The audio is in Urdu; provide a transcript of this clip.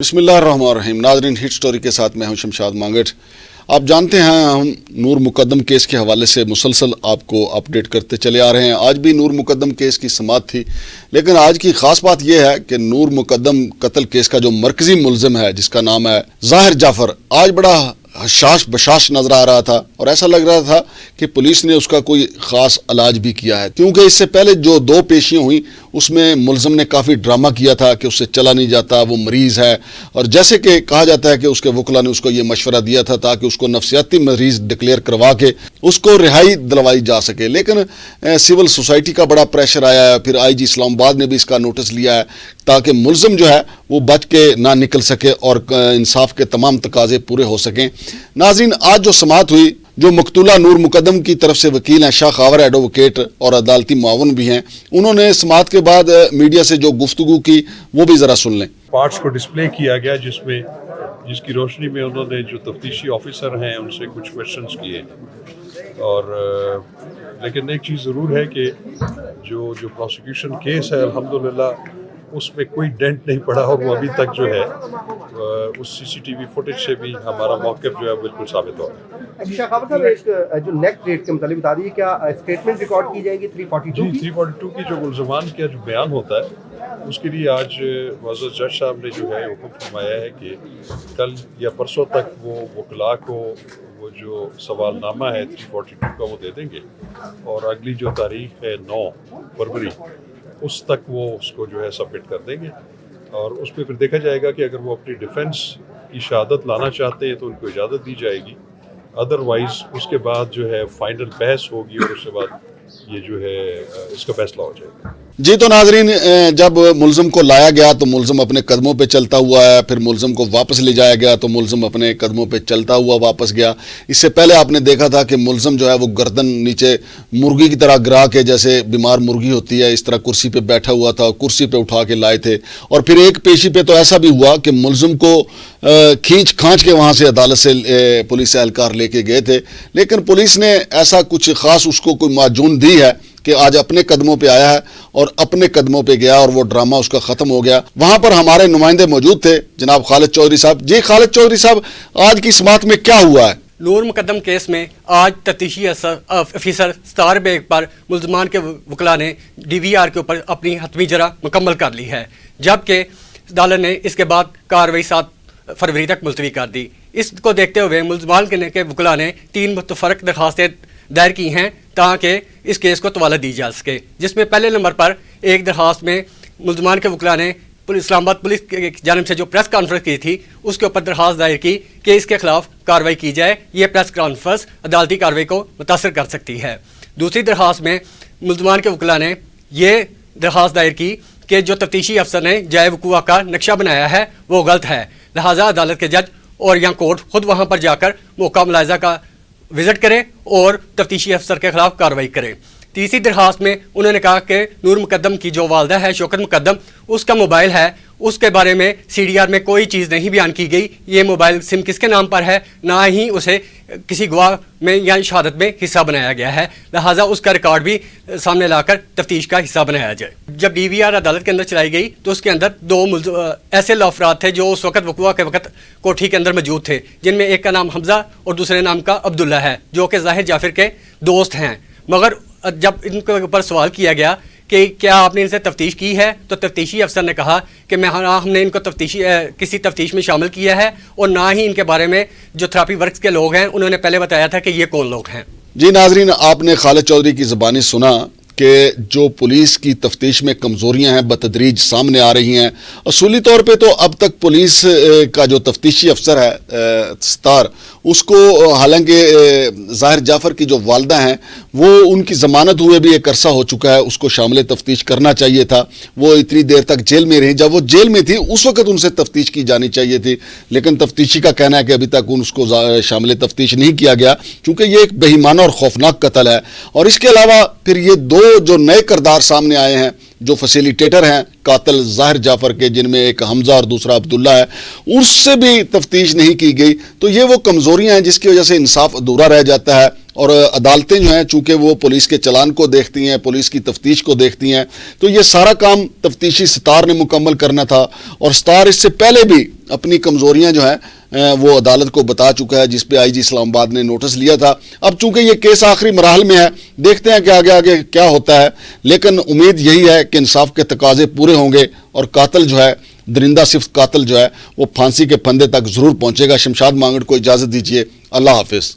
بسم اللہ الرحمن الرحیم. ناظرین، ہٹ سٹوری کے ساتھ میں ہوں شمشاد مانگٹ. آپ جانتے ہیں ہم نور مقدم کیس کے حوالے سے مسلسل آپ کو اپڈیٹ کرتے چلے آ رہے ہیں. آج بھی نور مقدم کیس کی سماعت تھی، لیکن آج کی خاص بات یہ ہے کہ نور مقدم قتل کیس کا جو مرکزی ملزم ہے جس کا نام ہے ظاہر جعفر، آج بڑا حشاش بشاش نظر آ رہا تھا اور ایسا لگ رہا تھا کہ پولیس نے اس کا کوئی خاص علاج بھی کیا ہے، کیونکہ اس سے پہلے جو دو پیشیاں ہوئیں اس میں ملزم نے کافی ڈرامہ کیا تھا کہ اس سے چلا نہیں جاتا، وہ مریض ہے، اور جیسے کہ کہا جاتا ہے کہ اس کے وکلا نے اس کو یہ مشورہ دیا تھا تاکہ اس کو نفسیاتی مریض ڈکلیئر کروا کے اس کو رہائی دلوائی جا سکے. لیکن سول سوسائٹی کا بڑا پریشر آیا ہے، پھر آئی جی اسلام آباد نے بھی اس کا نوٹس لیا ہے تاکہ ملزم جو ہے وہ بچ کے نہ نکل سکے اور انصاف کے تمام تقاضے پورے ہو سکیں. ناظرین، آج جو سماعت ہوئی، جو مقتولہ نور مقدم کی طرف سے وکیل ہیں شاہ خاور ایڈوکیٹ اور عدالتی معاون بھی ہیں، انہوں نے سماعت کے بعد میڈیا سے جو گفتگو کی وہ بھی ذرا سن لیں. پارٹس کو ڈسپلے کیا گیا جس کی روشنی میں انہوں نے جو تفتیشی آفیسر ہیں ان سے کچھ کویشچنز کیے، اور لیکن ایک چیز ضرور ہے کہ جو پروسیکیوشن کیس ہے الحمدللہ اس میں کوئی ڈینٹ نہیں پڑا، اور وہ ابھی تک جو ہے اس سی سی ٹی وی فوٹیج سے بھی ہمارا موقف جو ہے بالکل ثابت ہو رہا ہے. شاہ خاور صاحب، ایک جو نیکسٹ ڈیٹ کے متعلق بتا دیجیے، کیا اسٹیٹمنٹ ریکارڈ کی جائے گی 342 کی؟ 342 کی جو ملزمان کا جو بیان ہوتا ہے اس کے لیے آج معزز جج صاحب نے جو ہے حکم فرمایا ہے کہ کل یا پرسوں تک وہ وکلاء کو وہ جو سوال نامہ ہے 342 کا وہ دے دیں گے، اور اگلی جو تاریخ ہے 9 فروری اس تک وہ اس کو جو ہے سبمٹ کر دیں گے، اور اس پہ پھر دیکھا جائے گا کہ اگر وہ اپنی ڈیفنس کی شہادت لانا چاہتے ہیں تو ان کو اجازت دی جائے گی، ادروائز اس کے بعد جو ہے فائنل بحث ہوگی اور اس کے بعد یہ جو ہے اس کا فیصلہ ہو جائے گا. جی تو ناظرین، جب ملزم کو لایا گیا تو ملزم اپنے قدموں پہ چلتا ہوا ہے، پھر ملزم کو واپس لے جایا گیا تو ملزم اپنے قدموں پہ چلتا ہوا واپس گیا. اس سے پہلے آپ نے دیکھا تھا کہ ملزم جو ہے وہ گردن نیچے مرغی کی طرح گرا کے، جیسے بیمار مرغی ہوتی ہے اس طرح کرسی پہ بیٹھا ہوا تھا، کرسی پہ اٹھا کے لائے تھے. اور پھر ایک پیشی پہ تو ایسا بھی ہوا کہ ملزم کو کھینچ کھانچ کے وہاں سے عدالت سے پولیس اہلکار لے کے گئے تھے، لیکن پولیس نے ایسا کچھ خاص اس کو کوئی معجون دی ہے کہ آج اپنے قدموں پہ آیا ہے اور اپنے قدموں پہ گیا اور وہ ڈرامہ اس کا ختم ہو گیا. وہاں پر ہمارے نمائندے موجود تھے جناب خالد چودھری صاحب. جی خالد چودھری صاحب، آج کی سماعت میں کیا ہوا ہے؟ نور مقدم کیس میں آج تفتیشی افیسر ستار بیگ پر ملزمان کے وکلاء نے ڈی وی آر کے اوپر اپنی حتمی جرح مکمل کر لی ہے، جبکہ عدالت نے اس کے بعد کارروائی 7 فروری تک ملتوی کر دی. اس کو دیکھتے ہوئے ملزمان کے وکلاء نے 3 متفرق درخواستیں دائر کی ہیں تاکہ اس کیس کو طوالت دی جا سکے، جس میں پہلے نمبر پر ایک درخواست میں ملزمان کے وکلاء نے اسلام آباد پولیس کی جانب سے جو پریس کانفرنس کی تھی اس کے اوپر درخواست دائر کی کہ اس کے خلاف کارروائی کی جائے، یہ پریس کانفرنس عدالتی کارروائی کو متاثر کر سکتی ہے. دوسری درخواست میں ملزمان کے وکلاء نے یہ درخواست دائر کی کہ جو تفتیشی افسر نے جائے وقوع کا نقشہ بنایا ہے وہ غلط ہے، لہٰذا عدالت کے جج اور یا کورٹ خود وہاں پر جا کر موقع ملاحظہ کا وزٹ کرے اور تفتیشی افسر کے خلاف کارروائی کرے. تیسری درخواست میں انہوں نے کہا کہ نور مقدم کی جو والدہ ہے شوکت مقدم، اس کا موبائل ہے، اس کے بارے میں سی ڈی آر میں کوئی چیز نہیں بیان کی گئی، یہ موبائل سم کس کے نام پر ہے، نہ ہی اسے کسی گواہ میں یا شہادت میں حصہ بنایا گیا ہے، لہٰذا اس کا ریکارڈ بھی سامنے لا کر تفتیش کا حصہ بنایا جائے. جب ڈی وی آر عدالت کے اندر چلائی گئی تو اس کے اندر 2 ایسے افراد تھے جو اس وقت وقوع کے وقت کوٹھی کے اندر موجود تھے، جن میں ایک کا نام حمزہ اور دوسرے نام کا عبداللہ ہے، جو کہ ظاہر جعفر کے دوست ہیں. مگر جب ان کے اوپر سوال کیا گیا کہ کیا آپ نے ان سے تفتیش کی ہے تو تفتیشی افسر نے کہا کہ ہم نے ان کو کسی تفتیش میں شامل کیا ہے، اور نہ ہی ان کے بارے میں جو تھراپی ورکس کے لوگ ہیں انہوں نے پہلے بتایا تھا کہ یہ کون لوگ ہیں. جی ناظرین، آپ نے خالد چودھری کی زبانی سنا کہ جو پولیس کی تفتیش میں کمزوریاں ہیں بتدریج سامنے آ رہی ہیں. اصولی طور پہ تو اب تک پولیس کا جو تفتیشی افسر ہے ستار، اس کو حالانکہ ظاہر جعفر کی جو والدہ ہیں وہ ان کی ضمانت ہوئے بھی ایک عرصہ ہو چکا ہے، اس کو شامل تفتیش کرنا چاہیے تھا. وہ اتنی دیر تک جیل میں رہی، جب وہ جیل میں تھی اس وقت ان سے تفتیش کی جانی چاہیے تھی، لیکن تفتیشی کا کہنا ہے کہ ابھی تک اس کو شامل تفتیش نہیں کیا گیا کیونکہ یہ ایک بہیمانہ اور خوفناک قتل ہے. اور اس کے علاوہ پھر یہ 2 جو نئے کردار سامنے آئے ہیں جو فیسیلیٹیٹر ہیں قاتل ظاہر جعفر کے، جن میں ایک حمزہ اور دوسرا عبداللہ ہے، اس سے بھی تفتیش نہیں کی گئی. تو یہ وہ کمزوریاں ہیں جس کی وجہ سے انصاف ادھورا رہ جاتا ہے. اور عدالتیں جو ہیں چونکہ وہ پولیس کے چلان کو دیکھتی ہیں، پولیس کی تفتیش کو دیکھتی ہیں، تو یہ سارا کام تفتیشی ستار نے مکمل کرنا تھا. اور ستار اس سے پہلے بھی اپنی کمزوریاں جو ہیں وہ عدالت کو بتا چکا ہے، جس پہ آئی جی اسلام آباد نے نوٹس لیا تھا۔ اب چونکہ یہ کیس آخری مراحل میں ہے، دیکھتے ہیں کہ آگے کیا ہوتا ہے، لیکن امید یہی ہے کہ انصاف کے تقاضے پورے ہوں گے اور قاتل جو ہے، درندہ صفت قاتل جو ہے، وہ پھانسی کے پھندے تک ضرور پہنچے گا۔ شمشاد مانگڑ کو اجازت دیجیے، اللہ حافظ۔